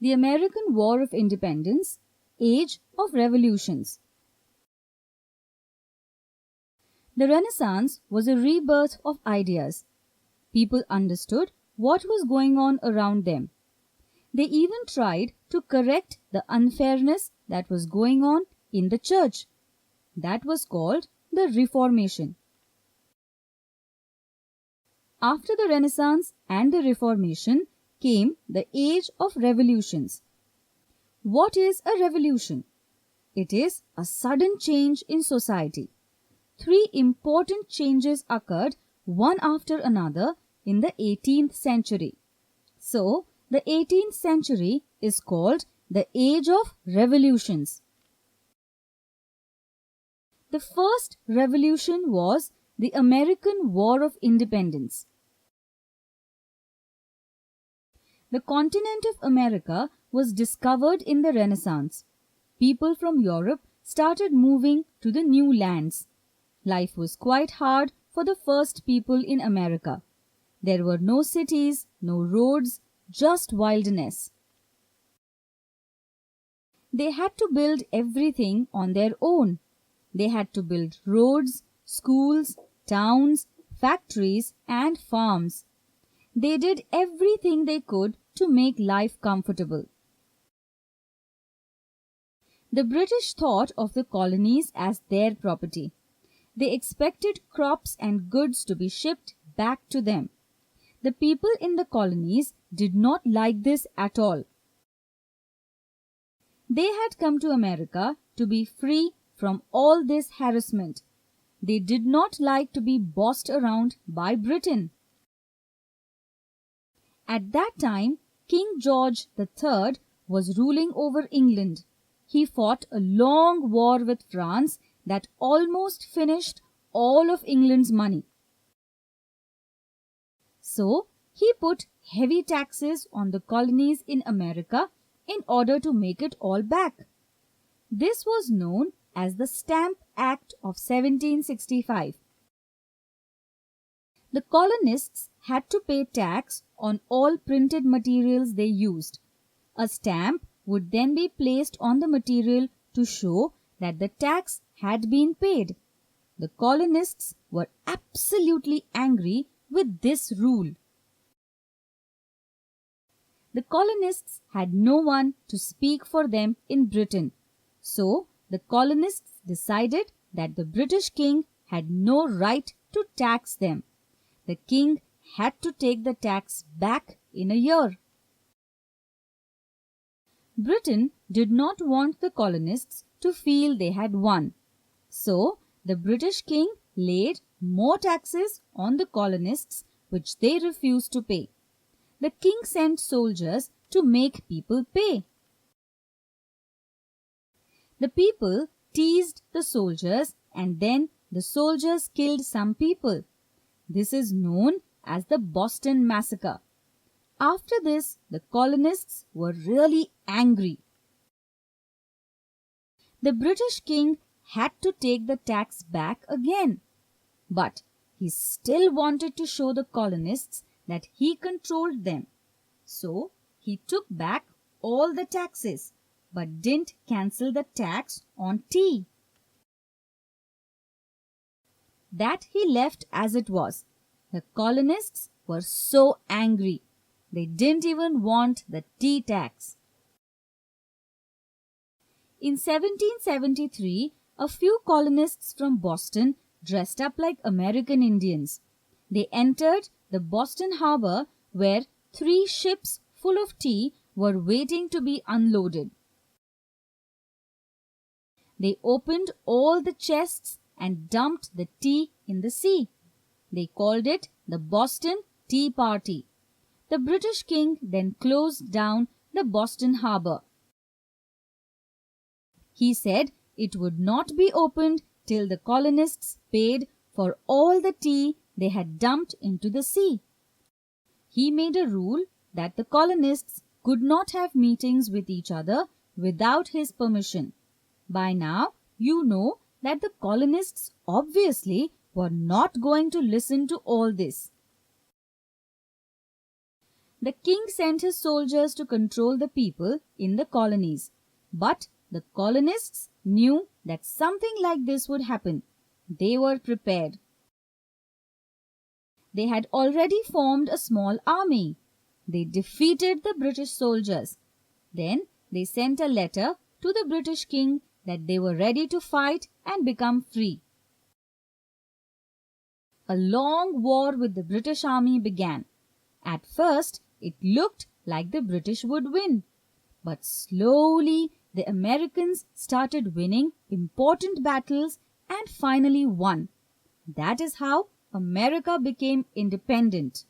The American War of Independence, Age of Revolutions. The Renaissance was a rebirth of ideas. People understood what was going on around them. They even tried to correct the unfairness that was going on in the church. That was called the Reformation. After the Renaissance and the Reformation came the Age of Revolutions. What is a revolution? It is a sudden change in society. 3 important changes occurred one after another in the 18th century. So, the 18th century is called the Age of Revolutions. The first revolution was the American War of Independence. The continent of America was discovered in the Renaissance. People from Europe started moving to the new lands. Life was quite hard for the first people in America. There were no cities, no roads, just wilderness. They had to build everything on their own. They had to build roads, schools, towns, factories, and farms. They did everything they could to make life comfortable. The British thought of the colonies as their property. They expected crops and goods to be shipped back to them. The people in the colonies did not like this at all. They had come to America to be free from all this harassment. They did not like to be bossed around by Britain. At that time, King George III was ruling over England. He fought a long war with France that almost finished all of England's money. So, he put heavy taxes on the colonies in America in order to make it all back. This was known as the Stamp Act of 1765. The colonists had to pay tax on all printed materials they used. A stamp would then be placed on the material to show that the tax had been paid. The colonists were absolutely angry with this rule. The colonists had no one to speak for them in Britain. So, the colonists decided that the British king had no right to tax them. The king had to take the tax back in a year. Britain did not want the colonists to feel they had won. So, the British king laid more taxes on the colonists which they refused to pay. The king sent soldiers to make people pay. The people teased the soldiers and then the soldiers killed some people. This is known as the Boston Massacre. After this, the colonists were really angry. The British king had to take the tax back again. But he still wanted to show the colonists that he controlled them. So, he took back all the taxes, but didn't cancel the tax on tea. That he left as it was. The colonists were so angry. They didn't even want the tea tax. In 1773, a few colonists from Boston dressed up like American Indians. They entered the Boston harbor where 3 ships full of tea were waiting to be unloaded. They opened all the chests and dumped the tea in the sea. They called it the Boston Tea Party. The British king then closed down the Boston harbor. He said it would not be opened till the colonists paid for all the tea they had dumped into the sea. He made a rule that the colonists could not have meetings with each other without his permission. By now, you know that the colonists obviously were not going to listen to all this. The king sent his soldiers to control the people in the colonies. But the colonists knew that something like this would happen. They were prepared. They had already formed a small army. They defeated the British soldiers. Then they sent a letter to the British king that they were ready to fight and become free. A long war with the British army began. At first, it looked like the British would win. But slowly, the Americans started winning important battles and finally won. That is how America became independent.